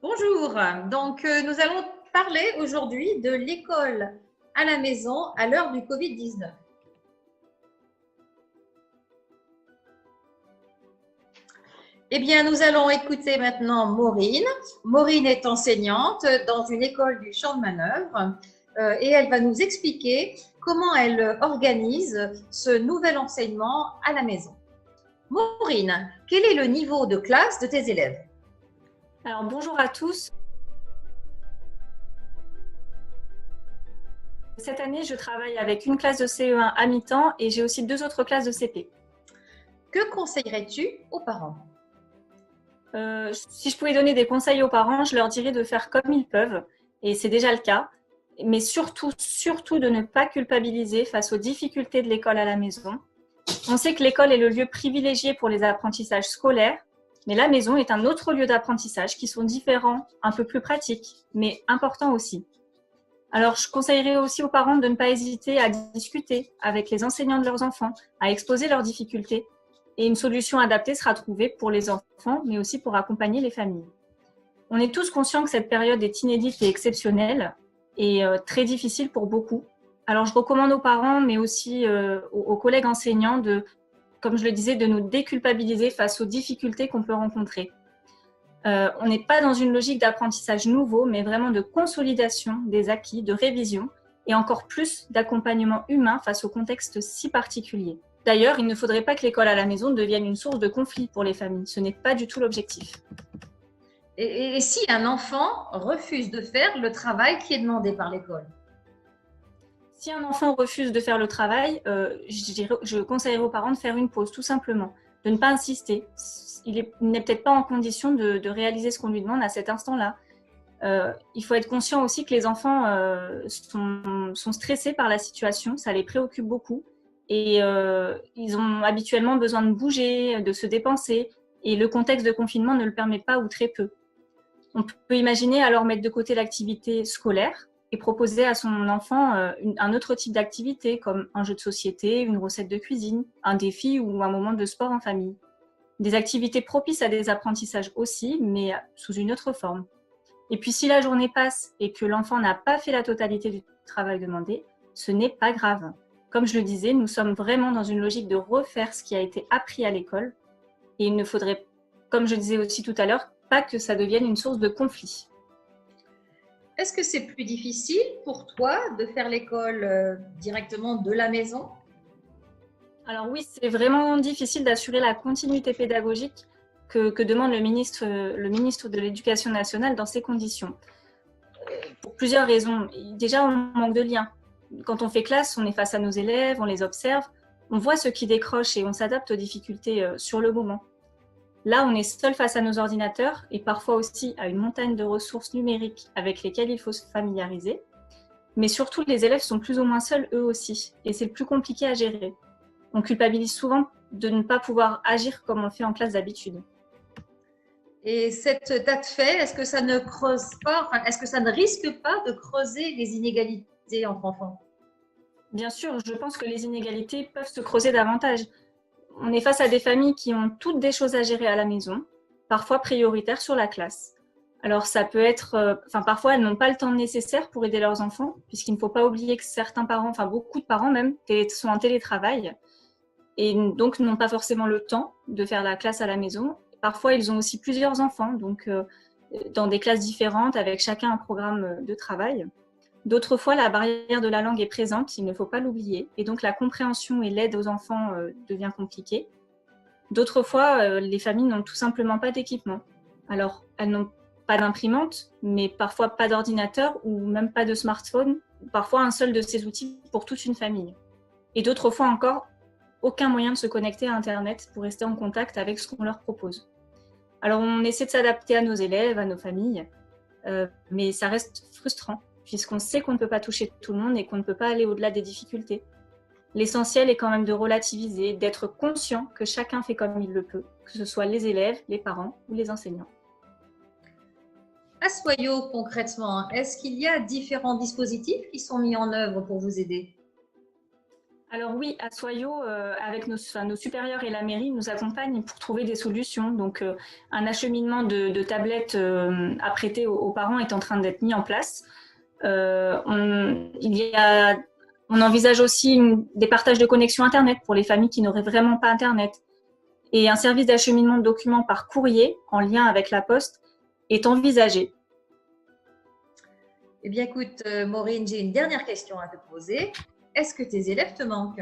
Bonjour, nous allons parler aujourd'hui de l'école à la maison à l'heure du Covid-19. Eh bien, nous allons écouter maintenant Maureen. Maureen est enseignante dans une école du champ de manœuvre et elle va nous expliquer comment elle organise ce nouvel enseignement à la maison. Maureen, quel est le niveau de classe de tes élèves? Alors, bonjour à tous. Cette année, je travaille avec une classe de CE1 à mi-temps et j'ai aussi 2 autres classes de CP. Que conseillerais-tu aux parents? Si je pouvais donner des conseils aux parents, je leur dirais de faire comme ils peuvent, et c'est déjà le cas, mais surtout de ne pas culpabiliser face aux difficultés de l'école à la maison. On sait que l'école est le lieu privilégié pour les apprentissages scolaires, mais la maison est un autre lieu d'apprentissage qui sont différents, un peu plus pratiques, mais importants aussi. Alors, je conseillerais aussi aux parents de ne pas hésiter à discuter avec les enseignants de leurs enfants, à exposer leurs difficultés, et une solution adaptée sera trouvée pour les enfants, mais aussi pour accompagner les familles. On est tous conscients que cette période est inédite et exceptionnelle, et très difficile pour beaucoup. Alors, je recommande aux parents, mais aussi aux collègues enseignants, comme je le disais, de nous déculpabiliser face aux difficultés qu'on peut rencontrer. On n'est pas dans une logique d'apprentissage nouveau, mais vraiment de consolidation des acquis, de révision, et encore plus d'accompagnement humain face au contexte si particulier. D'ailleurs, il ne faudrait pas que l'école à la maison devienne une source de conflit pour les familles. Ce n'est pas du tout l'objectif. Et si un enfant refuse de faire le travail qui est demandé par l'école? Si un enfant refuse de faire le travail, je conseillerais aux parents de faire une pause, tout simplement, de ne pas insister. Il n'est peut-être pas en condition de réaliser ce qu'on lui demande à cet instant-là. Il faut être conscient aussi que les enfants sont stressés par la situation, ça les préoccupe beaucoup et ils ont habituellement besoin de bouger, de se dépenser et le contexte de confinement ne le permet pas ou très peu. On peut imaginer alors mettre de côté l'activité scolaire et proposer à son enfant un autre type d'activité comme un jeu de société, une recette de cuisine, un défi ou un moment de sport en famille. Des activités propices à des apprentissages aussi, mais sous une autre forme. Et puis si la journée passe et que l'enfant n'a pas fait la totalité du travail demandé, ce n'est pas grave. Comme je le disais, nous sommes vraiment dans une logique de refaire ce qui a été appris à l'école et il ne faudrait, comme je disais aussi tout à l'heure, pas que ça devienne une source de conflit. Est-ce que c'est plus difficile pour toi de faire l'école directement de la maison? Alors oui, c'est vraiment difficile d'assurer la continuité pédagogique que demande le ministre de l'Éducation nationale dans ces conditions. Pour plusieurs raisons. Déjà, on manque de liens. Quand on fait classe, on est face à nos élèves, on les observe, on voit ceux qui décrochent et on s'adapte aux difficultés sur le moment. Là, on est seul face à nos ordinateurs et parfois aussi à une montagne de ressources numériques avec lesquelles il faut se familiariser. Mais surtout, les élèves sont plus ou moins seuls eux aussi et c'est le plus compliqué à gérer. On culpabilise souvent de ne pas pouvoir agir comme on fait en classe d'habitude. Et cette date fait, est-ce que ça ne creuse pas, enfin, est-ce que ça ne risque pas de creuser les inégalités entre enfants? Bien sûr, je pense que les inégalités peuvent se creuser davantage. On est face à des familles qui ont toutes des choses à gérer à la maison, parfois prioritaires sur la classe. Alors ça peut être, parfois elles n'ont pas le temps nécessaire pour aider leurs enfants, puisqu'il ne faut pas oublier que certains parents, enfin beaucoup de parents même, sont en télétravail et donc n'ont pas forcément le temps de faire la classe à la maison. Parfois ils ont aussi plusieurs enfants, donc dans des classes différentes avec chacun un programme de travail. D'autres fois, la barrière de la langue est présente, il ne faut pas l'oublier, et donc la compréhension et l'aide aux enfants devient compliquée. D'autres fois, les familles n'ont tout simplement pas d'équipement. Alors, elles n'ont pas d'imprimante, mais parfois pas d'ordinateur ou même pas de smartphone, ou parfois un seul de ces outils pour toute une famille. Et d'autres fois encore, aucun moyen de se connecter à Internet pour rester en contact avec ce qu'on leur propose. Alors, on essaie de s'adapter à nos élèves, à nos familles, mais ça reste frustrant, puisqu'on sait qu'on ne peut pas toucher tout le monde et qu'on ne peut pas aller au-delà des difficultés. L'essentiel est quand même de relativiser, d'être conscient que chacun fait comme il le peut, que ce soit les élèves, les parents ou les enseignants. À Soyaux, concrètement, est-ce qu'il y a différents dispositifs qui sont mis en œuvre pour vous aider? Alors oui, à Soyaux, avec nos supérieurs et la mairie, nous accompagnent pour trouver des solutions. Donc, un acheminement de tablettes à prêter aux parents est en train d'être mis en place. On envisage aussi des partages de connexion Internet pour les familles qui n'auraient vraiment pas Internet. Et un service d'acheminement de documents par courrier, en lien avec la Poste, est envisagé. Eh bien, écoute, Maureen, j'ai une dernière question à te poser. Est-ce que tes élèves te manquent?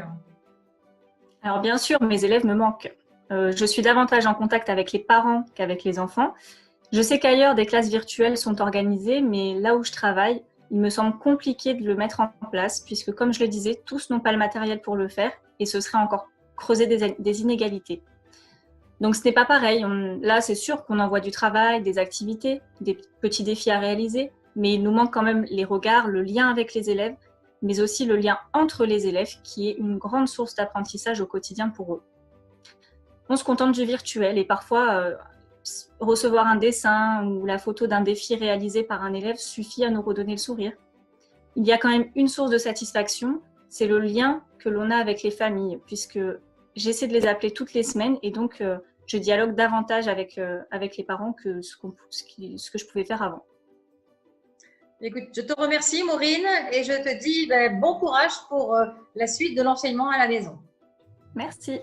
Alors bien sûr, mes élèves me manquent. Je suis davantage en contact avec les parents qu'avec les enfants. Je sais qu'ailleurs, des classes virtuelles sont organisées, mais là où je travaille, il me semble compliqué de le mettre en place, puisque comme je le disais, tous n'ont pas le matériel pour le faire, et ce serait encore creuser des inégalités. Donc ce n'est pas pareil. Là, c'est sûr qu'on envoie du travail, des activités, des petits défis à réaliser, mais il nous manque quand même les regards, le lien avec les élèves, mais aussi le lien entre les élèves, qui est une grande source d'apprentissage au quotidien pour eux. On se contente du virtuel et parfois, recevoir un dessin ou la photo d'un défi réalisé par un élève suffit à nous redonner le sourire. Il y a quand même une source de satisfaction, c'est le lien que l'on a avec les familles, puisque j'essaie de les appeler toutes les semaines et donc je dialogue davantage avec les parents que ce que je pouvais faire avant. Écoute, je te remercie, Maureen, et je te dis bon courage pour la suite de l'enseignement à la maison. Merci.